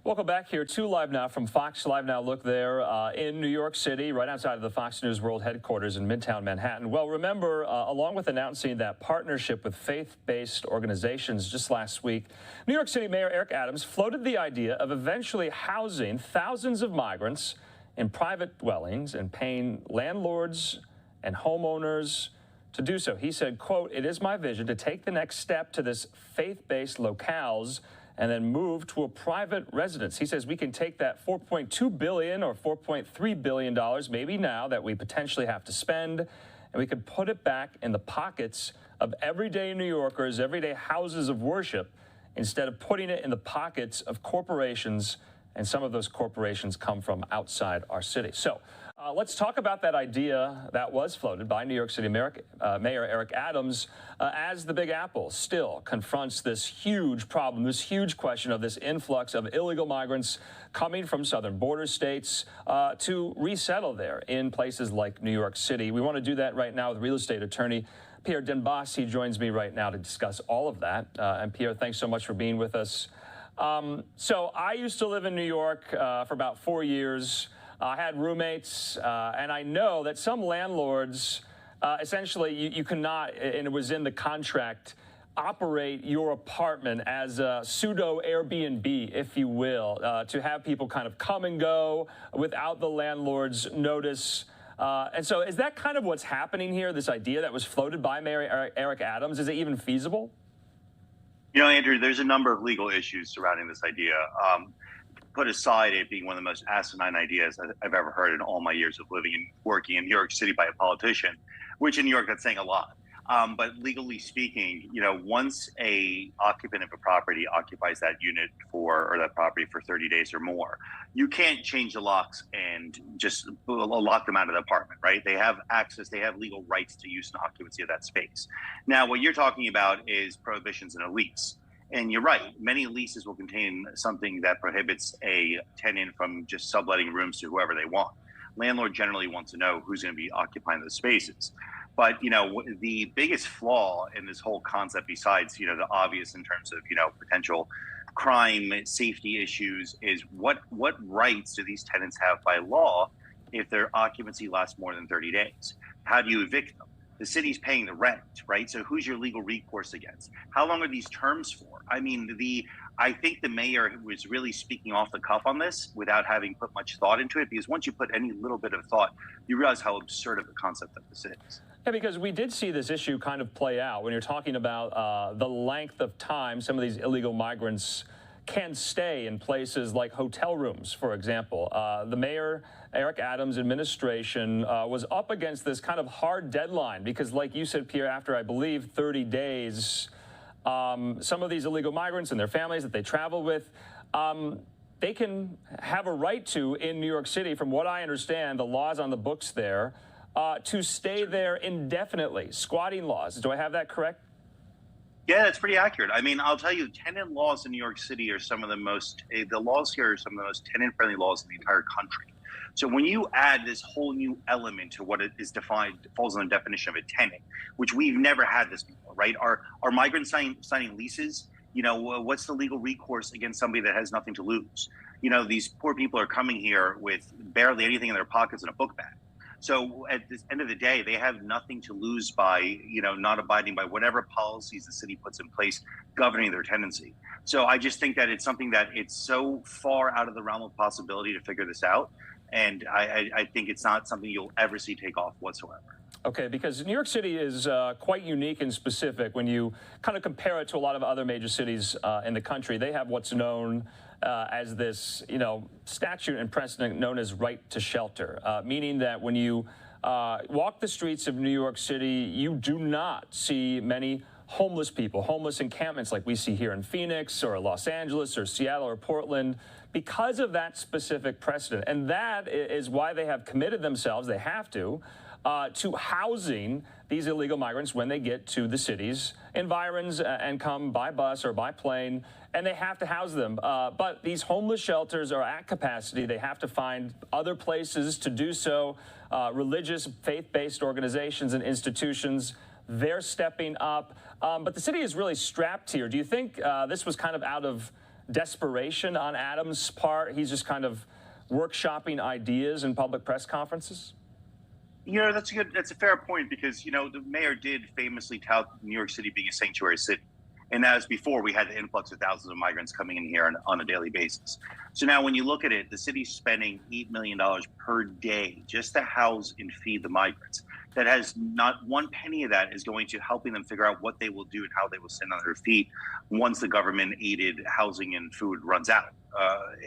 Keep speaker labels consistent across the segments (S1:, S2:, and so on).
S1: Welcome back here to Live Now from Fox Live Now. Look there in New York City, right outside of the Fox News World headquarters in Midtown Manhattan. Well, remember, along with announcing that partnership with faith-based organizations just last week, New York City Mayor Eric Adams floated the idea of eventually housing thousands of migrants in private dwellings and paying landlords and homeowners to do so. He said, quote, "It is my vision to take the next step to this faith-based locales and then move to a private residence." He says we can take that $4.2 billion or $4.3 billion maybe now that we potentially have to spend, and we could put it back in the pockets of everyday New Yorkers, everyday houses of worship, instead of putting it in the pockets of corporations, and some of those corporations come from outside our city. So let's talk about that idea that was floated by New York City Mayor Eric Adams as the Big Apple still confronts this huge problem, this huge question of this influx of illegal migrants coming from southern border states to resettle there in places like New York City. We want to do that right now with real estate attorney Pierre Debbas. He joins me right now to discuss all of that. And Pierre, thanks so much for being with us. So I used to live in New York for about 4 years. I had roommates, and I know that some landlords, essentially, you cannot, and it was in the contract, operate your apartment as a pseudo Airbnb, if you will, to have people kind of come and go without the landlord's notice. And so is that kind of what's happening here, this idea that was floated by Mayor Eric Adams? Is it even feasible?
S2: You know, Andrew, there's a number of legal issues surrounding this idea. Put aside it being one of the most asinine ideas I've ever heard in all my years of living and working in New York City by a politician, which in New York, that's saying a lot. But legally speaking, you know, once a occupant of a property occupies that unit or that property for 30 days or more, you can't change the locks and just lock them out of the apartment, right? They have access, they have legal rights to use and occupancy of that space. Now, what you're talking about is prohibitions in a lease. And you're right, many leases will contain something that prohibits a tenant from just subletting rooms to whoever they want. Landlord generally wants to know who's going to be occupying those spaces. But, you know, the biggest flaw in this whole concept, besides, you know, the obvious in terms of, you know, potential crime, safety issues, is what rights do these tenants have by law if their occupancy lasts more than 30 days? How do you evict them? The city's paying the rent, right? So who's your legal recourse against? How long are these terms for? I mean, I think the mayor was really speaking off the cuff on this without having put much thought into it, because once you put any little bit of thought, you realize how absurd of a concept that this is.
S1: Yeah, because we did see this issue kind of play out when you're talking about the length of time some of these illegal migrants can stay in places like hotel rooms, for example. The Mayor Eric Adams' administration was up against this kind of hard deadline because, like you said, Pierre, after I believe 30 days, some of these illegal migrants and their families that they travel with, they can have a right to, in New York City, from what I understand, the laws on the books there, to stay there indefinitely, squatting laws. Do I have that correct?
S2: Yeah, that's pretty accurate. I mean, I'll tell you, tenant laws in New York City are some of the most, the laws here are some of the most tenant-friendly laws in the entire country. So when you add this whole new element to what it is defined, falls on the definition of a tenant, which we've never had this before, right? Are migrants signing leases? You know, what's the legal recourse against somebody that has nothing to lose? You know, these poor people are coming here with barely anything in their pockets and a book bag. So at the end of the day, they have nothing to lose by, you know, not abiding by whatever policies the city puts in place governing their tenancy. So I just think that it's something that it's so far out of the realm of possibility to figure this out. And I think it's not something you'll ever see take off whatsoever.
S1: Okay, because New York City is quite unique and specific when you kind of compare it to a lot of other major cities in the country. They have what's known as this, you know, statute and precedent known as right to shelter, meaning that when you walk the streets of New York City, you do not see many homeless people, homeless encampments like we see here in Phoenix or Los Angeles or Seattle or Portland, because of that specific precedent. And that is why they have committed themselves, they have to housing these illegal migrants when they get to the city's environs and come by bus or by plane, and they have to house them. But these homeless shelters are at capacity. They have to find other places to do so. Religious, faith-based organizations and institutions, they're stepping up. But the city is really strapped here. Do you think this was kind of out of desperation on Adams' part? He's just kind of workshopping ideas in public press conferences?
S2: That's a fair point because, the mayor did famously tout New York City being a sanctuary city. And as before, we had the influx of thousands of migrants coming in here on a daily basis. So now when you look at it, the city's spending $8 million per day just to house and feed the migrants. That has not one penny of that is going to helping them figure out what they will do and how they will stand on their feet once the government aided housing and food runs out.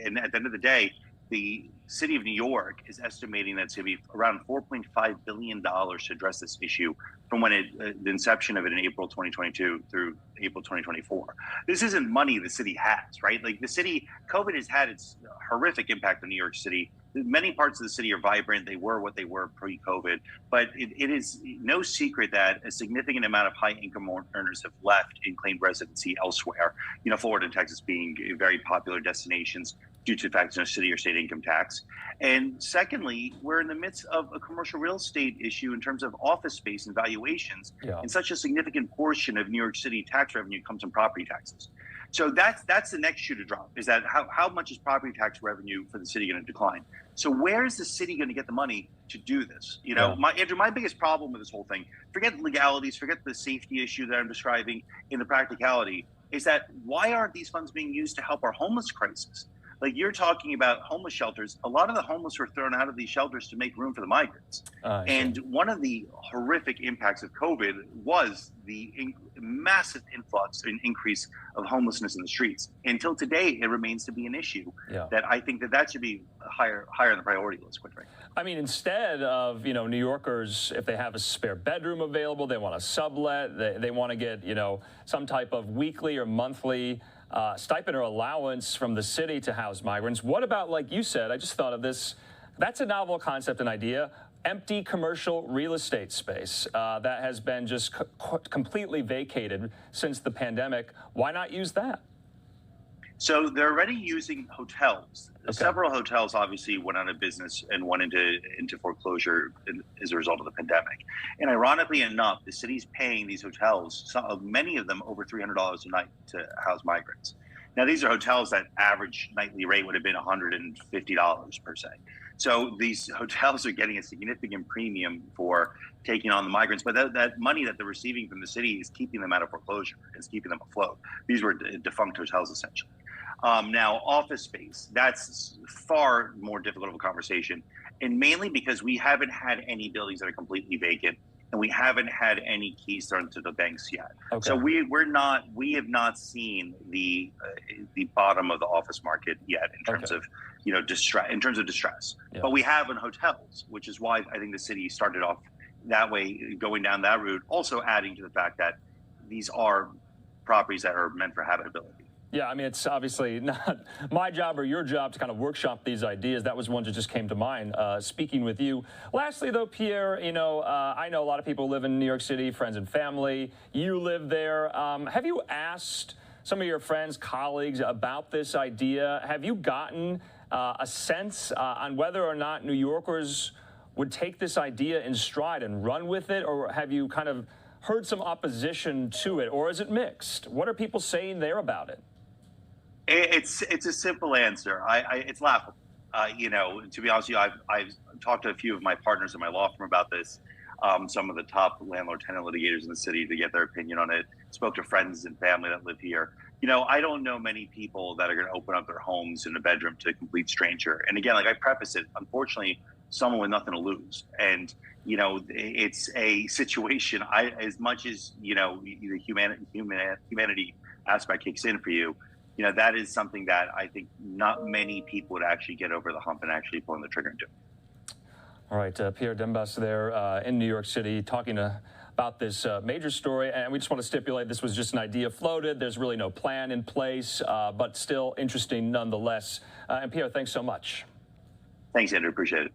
S2: And at the end of the day, the city of New York is estimating that it's going to be around $4.5 billion to address this issue from when the inception of it in April 2022 through April 2024. This isn't money the city has, right? Like the city, COVID has had its horrific impact on New York City. Many parts of the city are vibrant. They were what they were pre-COVID, but it is no secret that a significant amount of high-income earners have left and claimed residency elsewhere. Florida and Texas being very popular destinations due to the fact there's no city or state income tax. And secondly, we're in the midst of a commercial real estate issue in terms of office space and valuations. Yeah. And such a significant portion of New York City tax revenue comes from property taxes. So that's the next shoe to drop, is that how much is property tax revenue for the city going to decline? So where is the city going to get the money to do this? Andrew, my biggest problem with this whole thing, forget legalities, forget the safety issue that I'm describing in the practicality, is that why aren't these funds being used to help our homeless crisis? Like you're talking about homeless shelters. A lot of the homeless were thrown out of these shelters to make room for the migrants. And one of the horrific impacts of COVID was the massive influx and increase of homelessness in the streets. Until today, it remains to be an issue that I think that should be higher on the priority list, quite frankly.
S1: I mean, instead of, New Yorkers, if they have a spare bedroom available, they want to sublet, they want to get, some type of weekly or monthly stipend or allowance from the city to house migrants. What about, like you said, I just thought of this, that's a novel concept and idea, empty commercial real estate space that has been just completely vacated since the pandemic. Why not use that?
S2: So they're already using hotels. Okay. Several hotels obviously went out of business and went into foreclosure as a result of the pandemic. And ironically enough, the city's paying these hotels, many of them over $300 a night to house migrants. Now, these are hotels that average nightly rate would have been $150 per se. So these hotels are getting a significant premium for taking on the migrants, but that money that they're receiving from the city is keeping them out of foreclosure. It's keeping them afloat. These were defunct hotels, essentially. Now, office space, that's far more difficult of a conversation, and mainly because we haven't had any buildings that are completely vacant, and we haven't had any keys thrown to the banks yet. Okay. So we have not seen the bottom of the office market yet in terms of distress. Yeah. But we have in hotels, which is why I think the city started off that way, going down that route. Also adding to the fact that these are properties that are meant for habitability. Yeah, I mean, it's obviously not my job or your job to kind of workshop these ideas. That was one that just came to mind speaking with you. Lastly, though, Pierre, I know a lot of people live in New York City, friends and family. You live there. Have you asked some of your friends, colleagues about this idea? Have you gotten a sense on whether or not New Yorkers would take this idea in stride and run with it? Or have you kind of heard some opposition to it? Or is it mixed? What are people saying there about it? It's a simple answer. It's laughable. To be honest with you, I've talked to a few of my partners in my law firm about this, some of the top landlord-tenant litigators in the city to get their opinion on it. Spoke to friends and family that live here. I don't know many people that are going to open up their homes in a bedroom to a complete stranger. And again, like I preface it, unfortunately, someone with nothing to lose. And, it's a situation, as much as, the humanity aspect kicks in for you, that is something that I think not many people would actually get over the hump and actually pulling the trigger and do. All right, Pierre Debbas there in New York City talking about this major story. And we just want to stipulate this was just an idea floated. There's really no plan in place, but still interesting nonetheless. And Pierre, thanks so much. Thanks, Andrew. Appreciate it.